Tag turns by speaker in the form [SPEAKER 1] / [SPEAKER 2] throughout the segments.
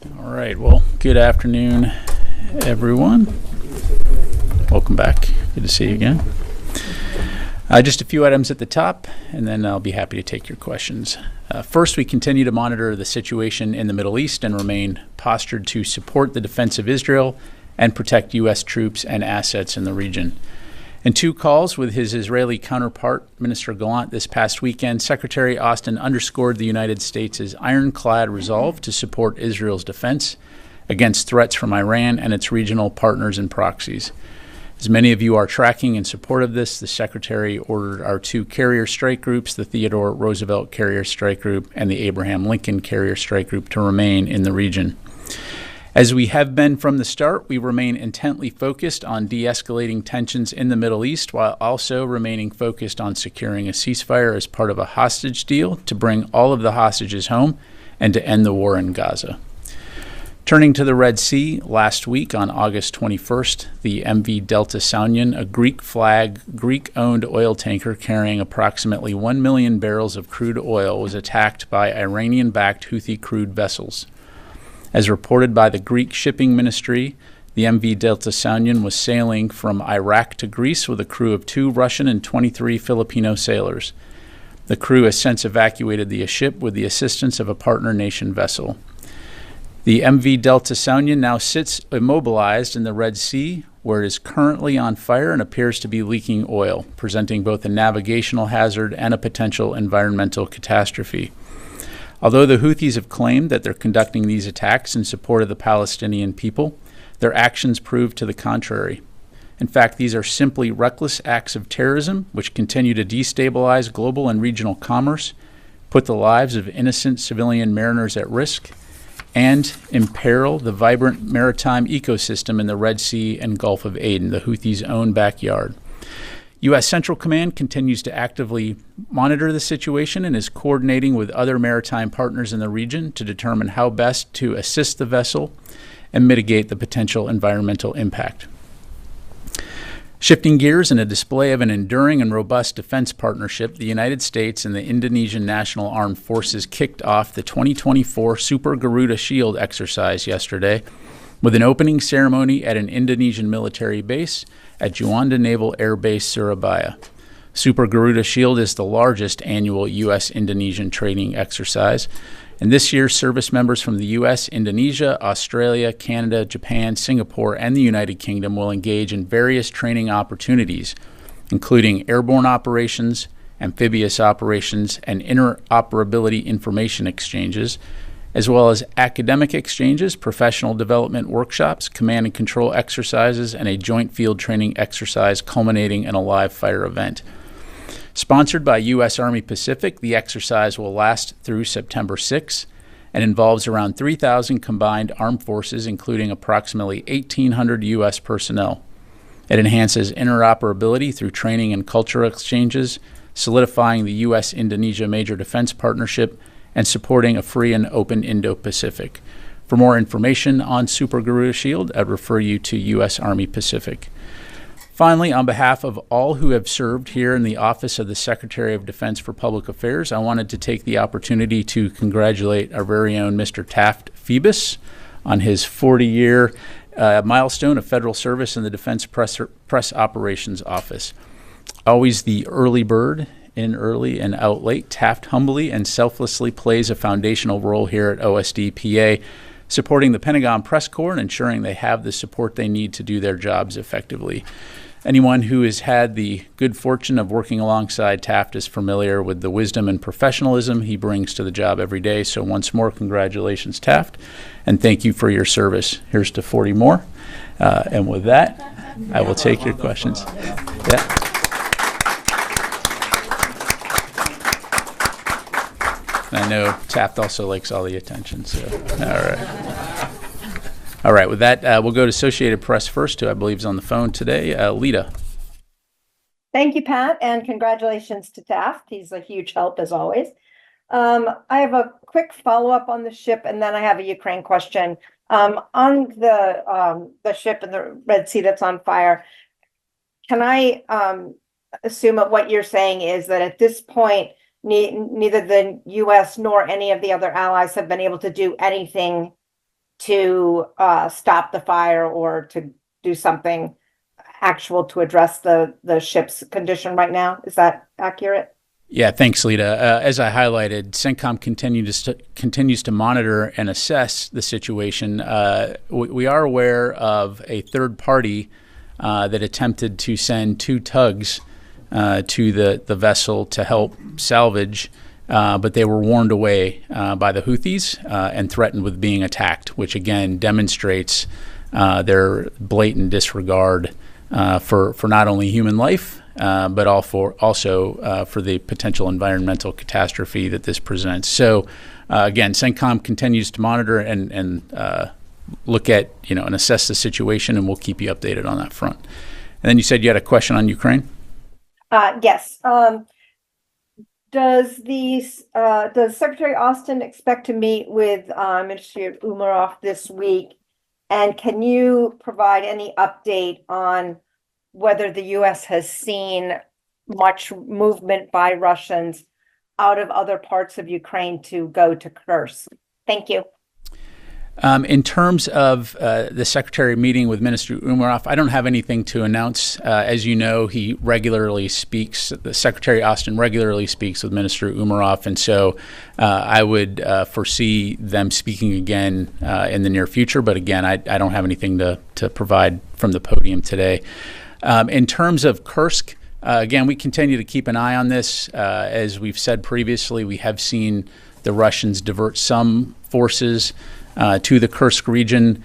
[SPEAKER 1] All right. Well, good afternoon, everyone. Welcome back. Good to see you again. Just a few items at the top, and then I'll be happy to take your questions. First, we continue to monitor the situation in the Middle East and remain postured to support the defense of Israel and protect U.S. troops and assets in the region. In two calls with his Israeli counterpart, Minister Gallant, this past weekend, Secretary Austin underscored the United States' ironclad resolve to support Israel's defense against threats from Iran and its regional partners and proxies. As many of you are tracking in support of this, the Secretary ordered our two carrier strike groups, the Theodore Roosevelt Carrier Strike Group and the Abraham Lincoln Carrier Strike Group, to remain in the region. As we have been from the start, we remain intently focused on de-escalating tensions in the Middle East while also remaining focused on securing a ceasefire as part of a hostage deal to bring all of the hostages home and to end the war in Gaza. Turning to the Red Sea, last week on August 21st, the MV Delta Sounion, a Greek-owned oil tanker carrying approximately 1 million barrels of crude oil, was attacked by Iranian-backed Houthi crude vessels. As reported by the Greek shipping ministry, the MV Delta Sounion was sailing from Iraq to Greece with a crew of 2 Russian and 23 Filipino sailors. The crew has since evacuated the ship with the assistance of a partner nation vessel. The MV Delta Sounion now sits immobilized in the Red Sea, where it is currently on fire and appears to be leaking oil, presenting both a navigational hazard and a potential environmental catastrophe. Although the Houthis have claimed that they're conducting these attacks in support of the Palestinian people, their actions prove to the contrary. In fact, these are simply reckless acts of terrorism which continue to destabilize global and regional commerce, put the lives of innocent civilian mariners at risk, and imperil the vibrant maritime ecosystem in the Red Sea and Gulf of Aden, the Houthis' own backyard. U.S. Central Command continues to actively monitor the situation and is coordinating with other maritime partners in the region to determine how best to assist the vessel and mitigate the potential environmental impact. Shifting gears in a display of an enduring and robust defense partnership, the United States and the Indonesian National Armed Forces kicked off the 2024 Super Garuda Shield exercise yesterday with an opening ceremony at an Indonesian military base at Juanda Naval Air Base, Surabaya. Super Garuda Shield is the largest annual U.S.-Indonesian training exercise, and this year service members from the U.S., Indonesia, Australia, Canada, Japan, Singapore, and the United Kingdom will engage in various training opportunities, including airborne operations, amphibious operations, and interoperability information exchanges, as well as academic exchanges, professional development workshops, command and control exercises, and a joint field training exercise culminating in a live fire event. Sponsored by U.S. Army Pacific, the exercise will last through September 6 and involves around 3,000 combined armed forces, including approximately 1,800 U.S. personnel. It enhances interoperability through training and cultural exchanges, solidifying the U.S.-Indonesia Major Defense Partnership, and supporting a free and open Indo-Pacific. For more information on Super Garuda Shield, I'd refer you to U.S. Army Pacific. Finally, on behalf of all who have served here in the Office of the Secretary of Defense for Public Affairs, I wanted to take the opportunity to congratulate our very own Mr. Taft Phoebus on his 40-year milestone of federal service in the Defense Press Operations Office. Always the early bird, in early and out late, Taft humbly and selflessly plays a foundational role here at OSD-PA, supporting the Pentagon Press Corps and ensuring they have the support they need to do their jobs effectively. Anyone who has had the good fortune of working alongside Taft is familiar with the wisdom and professionalism he brings to the job every day. So once more, congratulations, Taft, and thank you for your service. Here's to 40 more. And with that, I will take your questions. Yeah. I know Taft also likes all the attention, so all right. With that, we'll go to Associated Press first, who I believe is on the phone today. Lita.
[SPEAKER 2] Thank you, Pat, and congratulations to Taft. He's a huge help, as always. I have a quick follow-up on the ship, and then I have a Ukraine question. On the ship in the Red Sea that's on fire, can I assume that what you're saying is that at this point, neither the U.S. nor any of the other allies have been able to do anything to stop the fire or to do something actual to address the ship's condition right now. Is that accurate?
[SPEAKER 1] Yeah, thanks, Lita. As I highlighted, CENTCOM continues to monitor and assess the situation. We are aware of a third party that attempted to send 2 tugs to the vessel to help salvage, but they were warned away by the Houthis and threatened with being attacked, which again demonstrates their blatant disregard for not only human life, but also for the potential environmental catastrophe that this presents. So again, CENTCOM continues to monitor and look at, and assess the situation, and we'll keep you updated on that front. And then you said you had a question on Ukraine?
[SPEAKER 2] Yes. Does Secretary Austin expect to meet with Minister Umarov this week? And can you provide any update on whether the U.S. has seen much movement by Russians out of other parts of Ukraine to go to Kursk? Thank you.
[SPEAKER 1] In terms of the Secretary meeting with Minister Umarov, I don't have anything to announce. As you know, he regularly speaks, the Secretary Austin regularly speaks with Minister Umarov, and so I would foresee them speaking again in the near future. But again, I don't have anything to provide from the podium today. In terms of Kursk, again, we continue to keep an eye on this. As we've said previously, we have seen the Russians divert some forces to the Kursk region.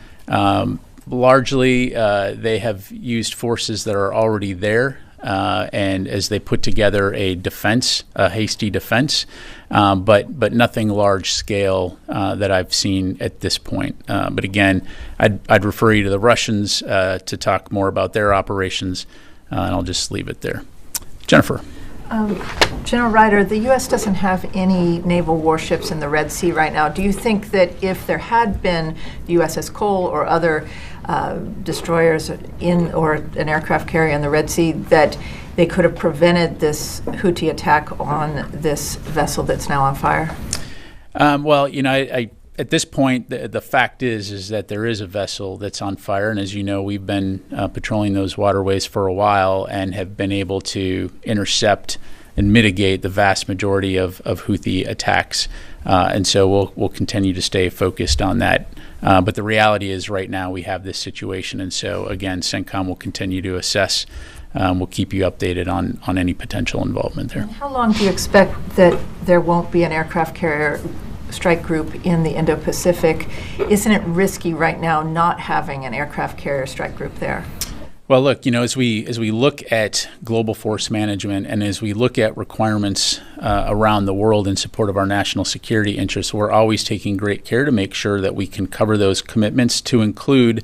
[SPEAKER 1] Largely, they have used forces that are already there, and as they put together a hasty defense, but nothing large scale that I've seen at this point. But again, I'd refer you to the Russians to talk more about their operations, and I'll just leave it there. Jennifer.
[SPEAKER 3] General Ryder, the U.S. doesn't have any naval warships in the Red Sea right now. Do you think that if there had been the USS Cole or other destroyers or an aircraft carrier in the Red Sea, that they could have prevented this Houthi attack on this vessel that's now on fire?
[SPEAKER 1] Well, at this point, the fact is that there is a vessel that's on fire, and as you know, we've been patrolling those waterways for a while and have been able to intercept and mitigate the vast majority of Houthi attacks, and so we'll continue to stay focused on that. But the reality is, right now we have this situation, and so again, CENTCOM will continue to assess. We'll keep you updated on any potential involvement there.
[SPEAKER 3] And how long do you expect that there won't be an aircraft carrier strike group in the Indo-Pacific? Isn't it risky right now not having an aircraft carrier strike group there?
[SPEAKER 1] Well, look, as we look at global force management and as we look at requirements around the world in support of our national security interests, we're always taking great care to make sure that we can cover those commitments to include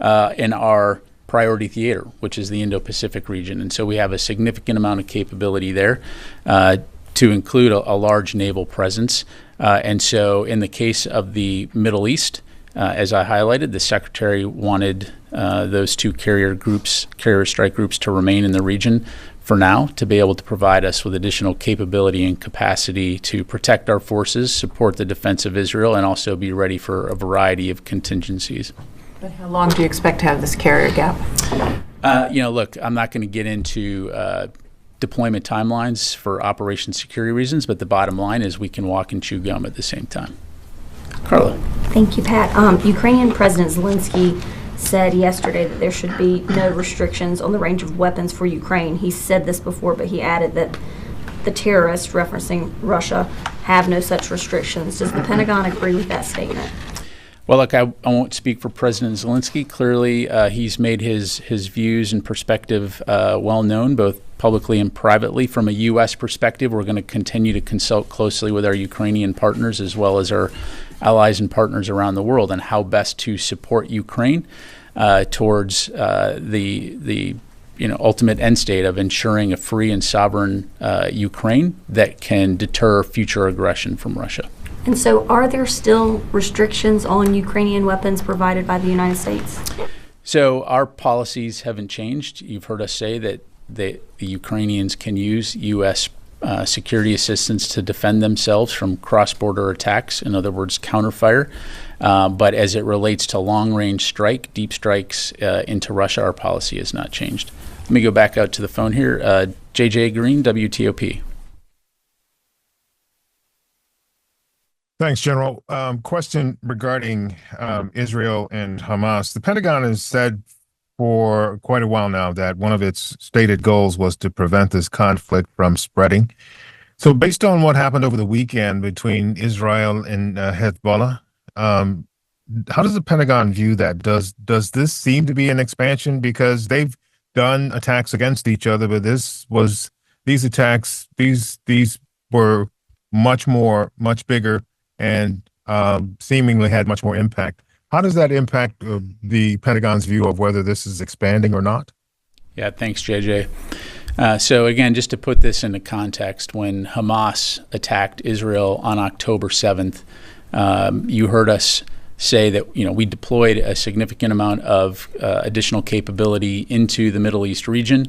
[SPEAKER 1] in our priority theater, which is the Indo-Pacific region. And so we have a significant amount of capability there to include a large naval presence. And so in the case of the Middle East, as I highlighted, the Secretary wanted those 2 carrier strike groups to remain in the region for now, to be able to provide us with additional capability and capacity to protect our forces, support the defense of Israel, and also be ready for a variety of contingencies.
[SPEAKER 3] But how long do you expect to have this carrier gap?
[SPEAKER 1] Look, I'm not going to get into deployment timelines for operation security reasons, but the bottom line is we can walk and chew gum at the same time. Carla.
[SPEAKER 4] Thank you, Pat. Ukrainian President Zelensky said yesterday that there should be no restrictions on the range of weapons for Ukraine. He said this before, but he added that the terrorists, referencing Russia, have no such restrictions. Does the Pentagon agree with that statement?
[SPEAKER 1] Well, look, I won't speak for President Zelensky. Clearly, he's made his views and perspective well known, both publicly and privately. From a U.S. perspective, we're going to continue to consult closely with our Ukrainian partners as well as our allies and partners around the world on how best to support Ukraine towards the ultimate end state of ensuring a free and sovereign Ukraine that can deter future aggression from Russia.
[SPEAKER 4] And so are there still restrictions on Ukrainian weapons provided by the United States?
[SPEAKER 1] So our policies haven't changed. You've heard us say that the Ukrainians can use U.S. Security assistance to defend themselves from cross-border attacks, in other words, counterfire. But as it relates to long-range strike, deep strikes into Russia, our policy has not changed. Let me go back out to the phone here. JJ Green, WTOP.
[SPEAKER 5] Thanks, General. Question regarding Israel and Hamas. The Pentagon has said for quite a while now that one of its stated goals was to prevent this conflict from spreading. So based on what happened over the weekend between Israel and Hezbollah, how does the Pentagon view that? Does this seem to be an expansion? Because they've done attacks against each other, but these attacks were much bigger and seemingly had much more impact. How does that impact the Pentagon's view of whether this is expanding or not?
[SPEAKER 1] Yeah, thanks, JJ. So again, just to put this into context, when Hamas attacked Israel on October 7th, you heard us say that we deployed a significant amount of additional capability into the Middle East region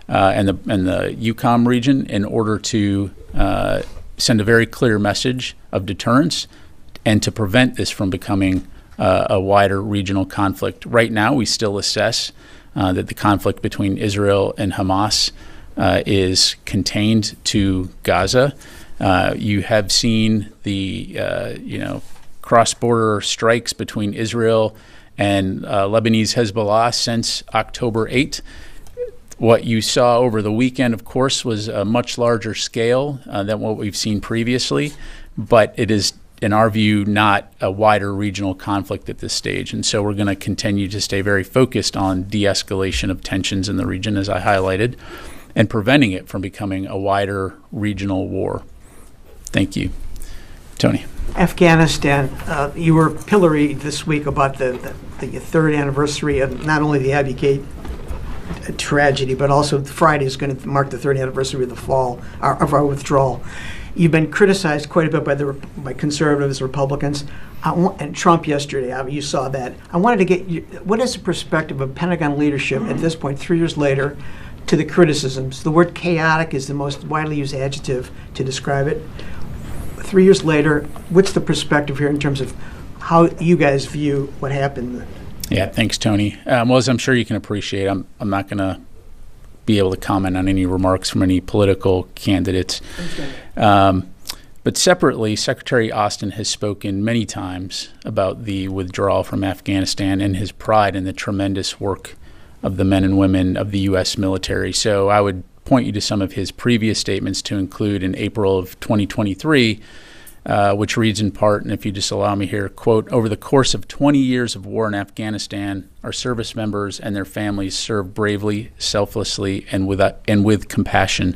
[SPEAKER 1] and the EUCOM region in order to send a very clear message of deterrence and to prevent this from becoming a wider regional conflict. Right now, we still assess that the conflict between Israel and Hamas is contained to Gaza. You have seen the cross-border strikes between Israel and Lebanese Hezbollah since October 8th. What you saw over the weekend, of course, was a much larger scale than what we've seen previously, but it is, in our view, not a wider regional conflict at this stage. And so we're going to continue to stay very focused on de-escalation of tensions in the region, as I highlighted, and preventing it from becoming a wider regional war. Thank you. Tony.
[SPEAKER 6] Afghanistan, you were pilloried this week about the third anniversary of not only the Abbey Gate tragedy, but also Friday is going to mark the third anniversary of the fall of our withdrawal. You've been criticized quite a bit by conservatives, Republicans, and Trump yesterday. You saw that. I wanted to get what is the perspective of Pentagon leadership at this point, 3 years later, to the criticisms? The word chaotic is the most widely used adjective to describe it. 3 years later, what's the perspective here in terms of how you guys view what happened?
[SPEAKER 1] Yeah, thanks, Tony. Well, as I'm sure you can appreciate, I'm not going to be able to comment on any remarks from any political candidates. But separately, Secretary Austin has spoken many times about the withdrawal from Afghanistan and his pride in the tremendous work of the men and women of the U.S. military. So I would point you to some of his previous statements, to include in April of 2023, which reads in part, and if you just allow me here, quote, "Over the course of 20 years of war in Afghanistan, our service members and their families served bravely, selflessly, and with compassion.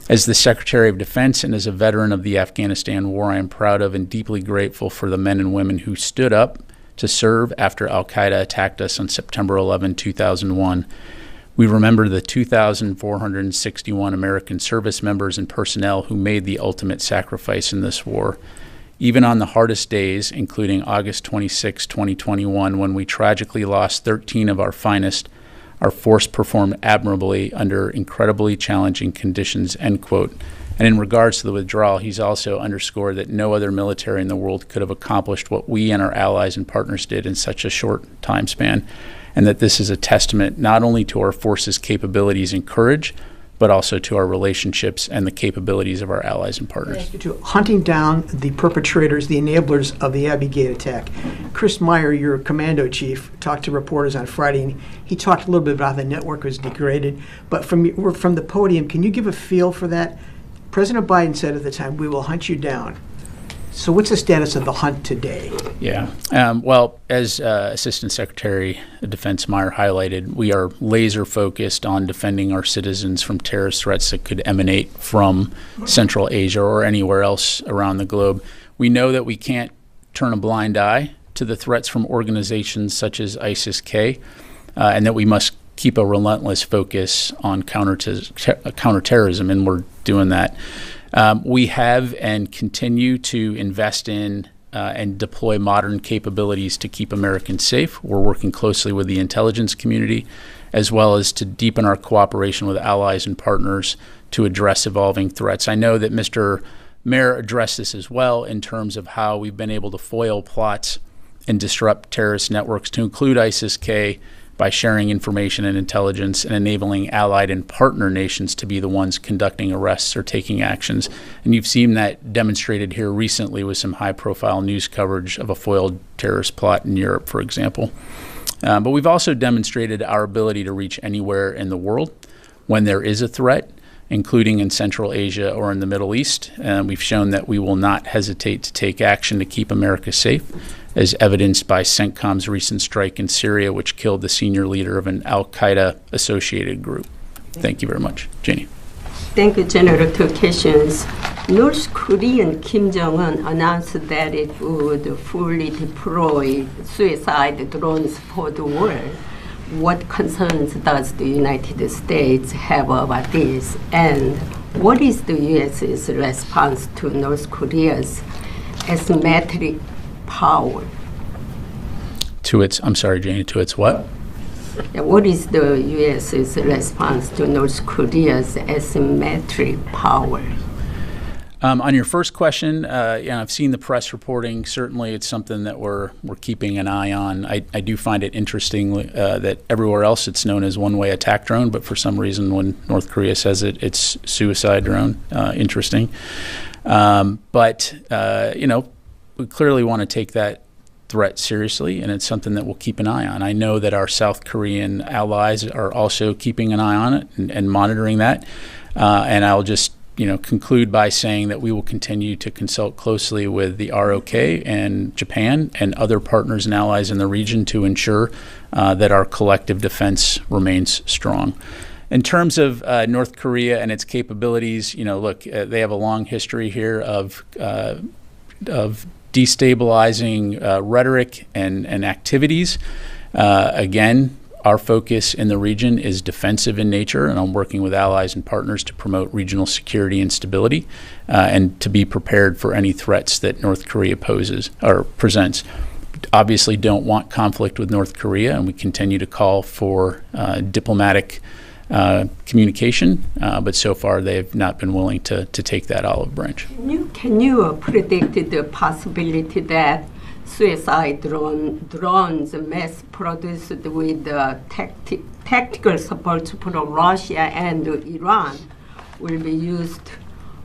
[SPEAKER 1] As the Secretary of Defense and as a veteran of the Afghanistan war, I am proud of and deeply grateful for the men and women who stood up to serve after al-Qaeda attacked us on September 11, 2001. We remember the 2,461 American service members and personnel who made the ultimate sacrifice in this war. Even on the hardest days, including August 26, 2021, when we tragically lost 13 of our finest, our force performed admirably under incredibly challenging conditions," end quote. And in regards to the withdrawal, he's also underscored that no other military in the world could have accomplished what we and our allies and partners did in such a short time span, and that this is a testament not only to our forces' capabilities and courage, but also to our relationships and the capabilities of our allies and partners.
[SPEAKER 6] Hunting down the perpetrators, the enablers of the Abbey Gate attack. Chris Meyer, your commando chief, talked to reporters on Friday, and he talked a little bit about how the network was degraded. But from the podium, can you give a feel for that? President Biden said at the time, "We will hunt you down." So what's the status of the hunt today?
[SPEAKER 1] Yeah. Well, as Assistant Secretary of Defense Meyer highlighted, we are laser focused on defending our citizens from terrorist threats that could emanate from Central Asia or anywhere else around the globe. We know that we can't turn a blind eye to the threats from organizations such as ISIS-K, and that we must keep a relentless focus on counterterrorism, and we're doing that. We have and continue to invest in and deploy modern capabilities to keep Americans safe. We're working closely with the intelligence community, as well as to deepen our cooperation with allies and partners to address evolving threats. I know that Mr. Mayor addressed this as well in terms of how we've been able to foil plots and disrupt terrorist networks, to include ISIS-K, by sharing information and intelligence and enabling allied and partner nations to be the ones conducting arrests or taking actions. And you've seen that demonstrated here recently with some high-profile news coverage of a foiled terrorist plot in Europe, for example. But we've also demonstrated our ability to reach anywhere in the world when there is a threat, including in Central Asia or in the Middle East. And we've shown that we will not hesitate to take action to keep America safe, as evidenced by CENTCOM's recent strike in Syria, which killed the senior leader of an al-Qaeda-associated group. Thank you very much. Janie.
[SPEAKER 7] Thank you, General. Two questions. North Korean Kim Jong-un announced that it would fully deploy suicide drones for the war. What concerns does the United States have about this? And what is the U.S.'s response to North Korea's asymmetric power?
[SPEAKER 1] I'm sorry, Janie, to its what?
[SPEAKER 7] What is the U.S.'s response to North Korea's asymmetric power?
[SPEAKER 1] On your first question, I've seen the press reporting. Certainly, it's something that we're keeping an eye on. I do find it interesting that everywhere else it's known as one-way attack drone, but for some reason when North Korea says it's suicide drone. Interesting. But we clearly want to take that threat seriously, and it's something that we'll keep an eye on. I know that our South Korean allies are also keeping an eye on it and monitoring that. And I'll just conclude by saying that we will continue to consult closely with the ROK and Japan and other partners and allies in the region to ensure that our collective defense remains strong. In terms of North Korea and its capabilities, look, they have a long history here of destabilizing rhetoric and activities. Again, our focus in the region is defensive in nature, and I'm working with allies and partners to promote regional security and stability and to be prepared for any threats that North Korea poses or presents. Obviously don't want conflict with North Korea, and we continue to call for diplomatic communication, but so far they have not been willing to take that olive branch.
[SPEAKER 7] Can you predict the possibility that suicide drones mass produced with tactical support from Russia and Iran will be used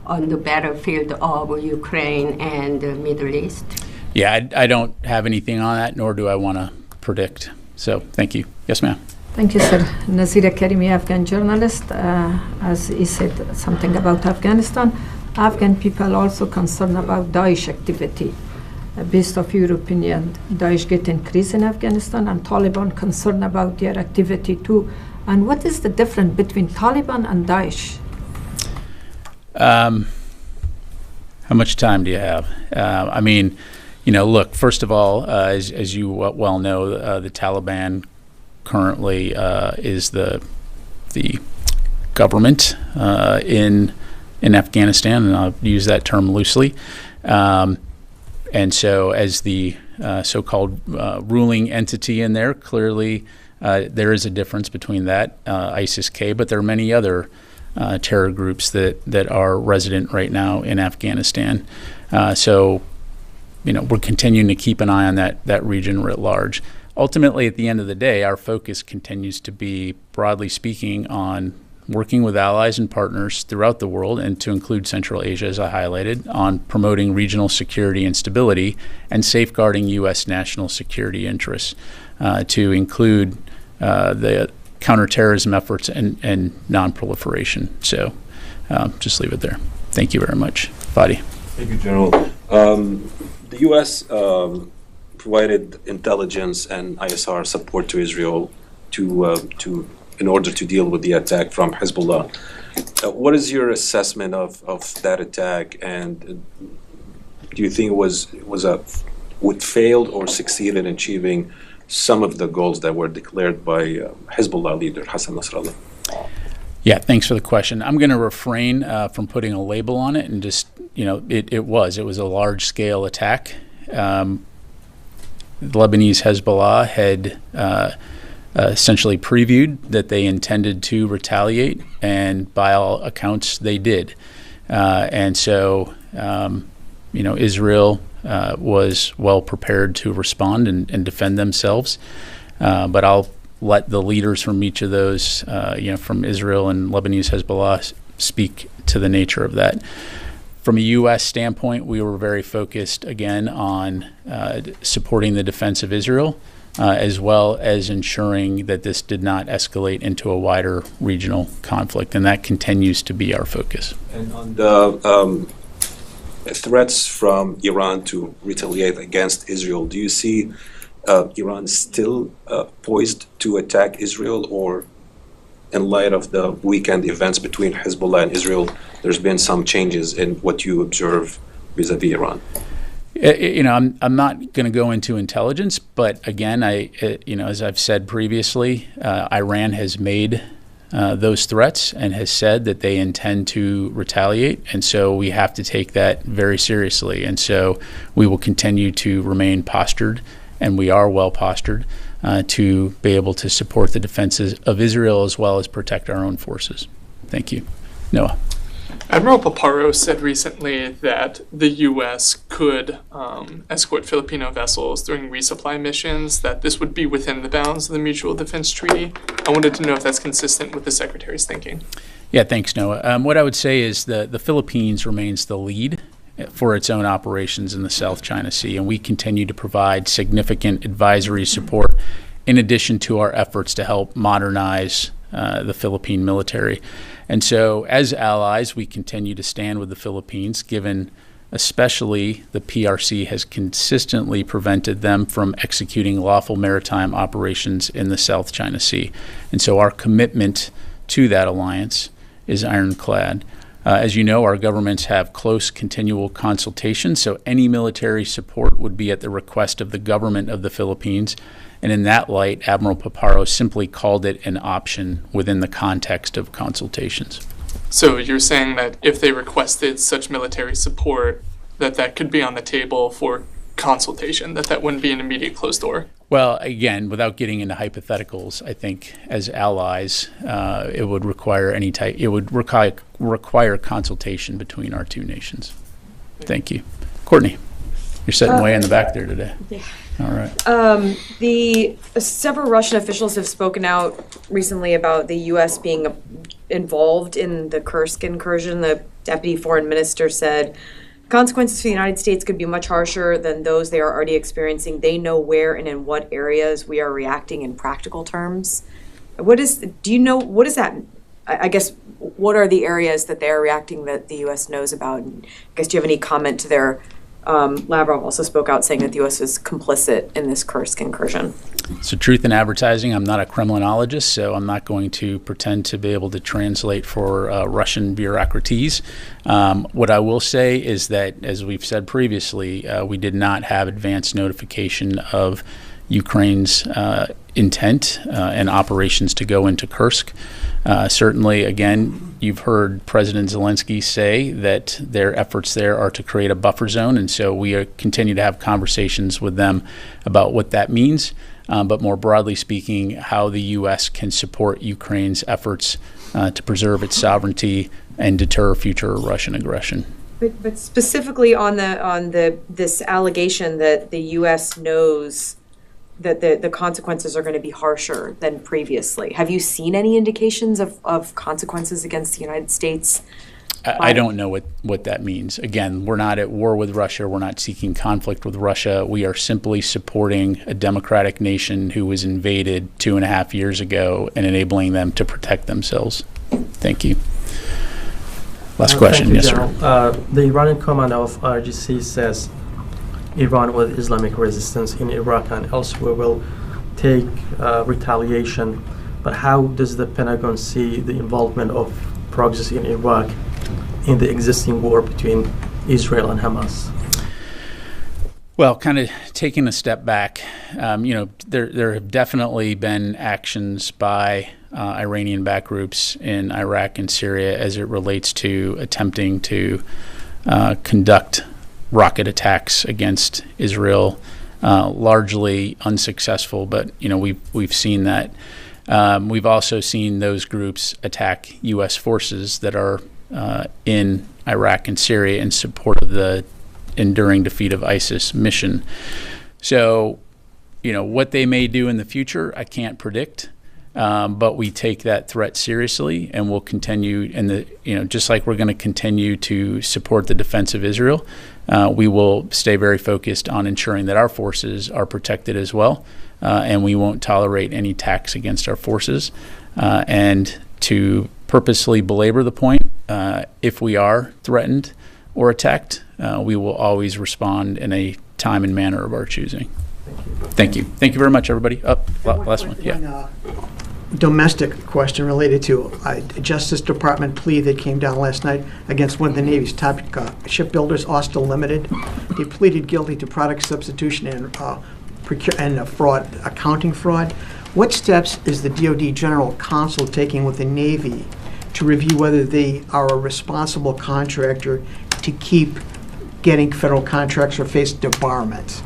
[SPEAKER 7] on the battlefield of Ukraine and the Middle East?
[SPEAKER 1] Yeah, I don't have anything on that, nor do I want to predict. So thank you. Yes, ma'am.
[SPEAKER 3] Thank you, sir. Nazira Karimi, Afghan journalist. As he said something about Afghanistan, Afghan people are also concerned about Daesh activity. Based of your opinion, Daesh get increased in Afghanistan and Taliban concerned about their activity too. And what is the difference between Taliban and Daesh?
[SPEAKER 1] How much time do you have? Look, first of all, as you well know, the Taliban currently is the government in Afghanistan, and I'll use that term loosely. And so as the so-called ruling entity in there, clearly there is a difference between that, ISIS-K, but there are many other terror groups that are resident right now in Afghanistan. So we're continuing to keep an eye on that region writ large. Ultimately, at the end of the day, our focus continues to be, broadly speaking, on working with allies and partners throughout the world, and to include Central Asia, as I highlighted, on promoting regional security and stability and safeguarding U.S. national security interests, to include the counterterrorism efforts and non-proliferation. So just leave it there. Thank you very much. Fadi.
[SPEAKER 8] Thank you, General. The U.S. provided intelligence and ISR support to Israel in order to deal with the attack from Hezbollah. What is your assessment of that attack, and do you think it failed or succeeded in achieving some of the goals that were declared by Hezbollah leader Hassan Nasrallah?
[SPEAKER 1] Yeah, thanks for the question. I'm going to refrain from putting a label on it, and just, it was a large-scale attack. The Lebanese Hezbollah had essentially previewed that they intended to retaliate, and by all accounts, they did. And so, Israel was well prepared to respond and defend themselves. But I'll let the leaders from each of those, from Israel and Lebanese Hezbollah, speak to the nature of that. From a U.S. standpoint, we were very focused, again, on supporting the defense of Israel, as well as ensuring that this did not escalate into a wider regional conflict, and that continues to be our focus.
[SPEAKER 8] And on the threats from Iran to retaliate against Israel, do you see Iran still poised to attack Israel, or in light of the weekend events between Hezbollah and Israel, there's been some changes in what you observe vis-a-vis Iran?
[SPEAKER 1] I'm not going to go into intelligence, but again, as I've said previously, Iran has made those threats and has said that they intend to retaliate, and so we have to take that very seriously. And so we will continue to remain postured, and we are well postured to be able to support the defenses of Israel as well as protect our own forces. Thank you. Noah.
[SPEAKER 9] Admiral Paparo said recently that the U.S. could escort Filipino vessels during resupply missions, that this would be within the bounds of the Mutual Defense Treaty. I wanted to know if that's consistent with the Secretary's thinking.
[SPEAKER 1] Yeah, thanks, Noah. What I would say is the Philippines remains the lead for its own operations in the South China Sea, and we continue to provide significant advisory support in addition to our efforts to help modernize the Philippine military. And so as allies, we continue to stand with the Philippines, given especially the PRC has consistently prevented them from executing lawful maritime operations in the South China Sea. And so our commitment to that alliance is ironclad. As you know, our governments have close continual consultation, so any military support would be at the request of the government of the Philippines. And in that light, Admiral Paparo simply called it an option within the context of consultations.
[SPEAKER 9] So you're saying that if they requested such military support, that could be on the table for consultation, that wouldn't be an immediate closed door?
[SPEAKER 1] Well, again, without getting into hypotheticals, I think as allies, it would require require consultation between our two nations. Thank you. Courtney, you're sitting way in the back there today.
[SPEAKER 10] Yeah.
[SPEAKER 1] All right.
[SPEAKER 10] Several Russian officials have spoken out recently about the U.S. being involved in the Kursk incursion. The deputy foreign minister said consequences for the United States could be much harsher than those they are already experiencing. They know where and in what areas we are reacting in practical terms. What is that? I guess, what are the areas that they are reacting that the U.S. knows about? And I guess, do you have any comment to their Lavrov also spoke out saying that the U.S. is complicit in this Kursk incursion.
[SPEAKER 1] So truth in advertising, I'm not a Kremlinologist, so I'm not going to pretend to be able to translate for Russian bureaucraties. What I will say is that, as we've said previously, we did not have advance notification of Ukraine's intent and operations to go into Kursk. Certainly, again, you've heard President Zelensky say that their efforts there are to create a buffer zone, and so we continue to have conversations with them about what that means, but more broadly speaking, how the U.S. can support Ukraine's efforts to preserve its sovereignty and deter future Russian aggression.
[SPEAKER 10] But specifically on this allegation that the U.S. knows that the consequences are going to be harsher than previously. Have you seen any indications of consequences against the United States?
[SPEAKER 1] I don't know what that means. Again, we're not at war with Russia. We're not seeking conflict with Russia. We are simply supporting a democratic nation who was invaded 2.5 years ago and enabling them to protect themselves. Thank you. Last question.
[SPEAKER 11] Thank you,
[SPEAKER 1] yes,
[SPEAKER 11] General.
[SPEAKER 1] sir.
[SPEAKER 11] The Iranian command of RGC says Iran with Islamic resistance in Iraq and elsewhere will take retaliation. But how does the Pentagon see the involvement of proxies in Iraq in the existing war between Israel and Hamas?
[SPEAKER 1] Well, kind of taking a step back, there have definitely been actions by Iranian-backed groups in Iraq and Syria as it relates to attempting to conduct rocket attacks against Israel, largely unsuccessful. But we've seen that. We've also seen those groups attack U.S. forces that are in Iraq and Syria in support of the enduring defeat of ISIS mission. So, what they may do in the future, I can't predict. But we take that threat seriously, and we'll continue. And just like we're going to continue to support the defense of Israel, we will stay very focused on ensuring that our forces are protected as well, and we won't tolerate any attacks against our forces. And to purposely belabor the point, if we are threatened or attacked, we will always respond in a time and manner of our choosing. Thank you. Thank you very much, everybody. Last one. Yeah.
[SPEAKER 6] Domestic question related to a Justice Department plea that came down last night against one of the Navy's top shipbuilders, Austal Limited. They pleaded guilty to product substitution and fraud, accounting fraud. What steps is the DoD General Counsel taking with the Navy to review whether they are a responsible contractor to keep getting federal contracts or face debarment?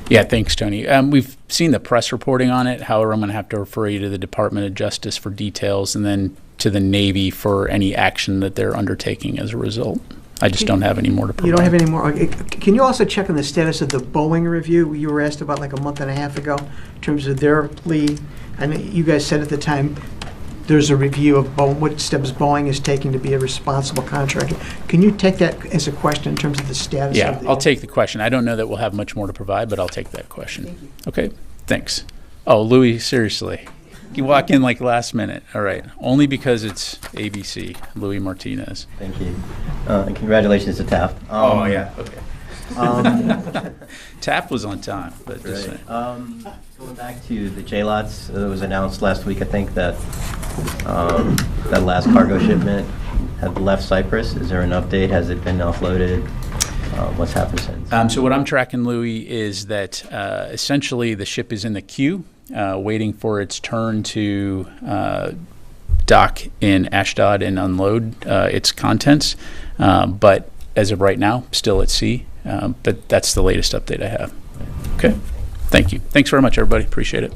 [SPEAKER 1] Yeah, thanks, Tony. We've seen the press reporting on it. However, I'm going to have to refer you to the Department of Justice for details, and then to the Navy for any action that they're undertaking as a result. I just don't have any more to provide.
[SPEAKER 6] You don't have any more? Can you also check on the status of the Boeing review you were asked about like a month and a half ago in terms of their plea? And you guys said at the time there's a review of what steps Boeing is taking to be a responsible contractor. Can you take that as a question in terms of the status?
[SPEAKER 1] Yeah,
[SPEAKER 6] of
[SPEAKER 1] I'll take the question. I don't know that we'll have much more to provide, but I'll take that question. Thank you. Okay, thanks. Oh, Louis, seriously. You walk in like last minute. All right. Only because it's ABC. Louis Martinez.
[SPEAKER 12] Thank you. And congratulations to Taft.
[SPEAKER 1] Oh, yeah. Okay. Taft was on time. But just saying.
[SPEAKER 12] Going back to the JLOTs, it was announced last week, I think, that that last cargo shipment had left Cyprus. Is there an update? Has it been offloaded? What's happened since?
[SPEAKER 1] So what I'm tracking, Louis, is that essentially the ship is in the queue, waiting for its turn to dock in Ashdod and unload its contents. But as of right now, still at sea. But that's the latest update I have. Okay. Thank you. Thanks very much, everybody. Appreciate it.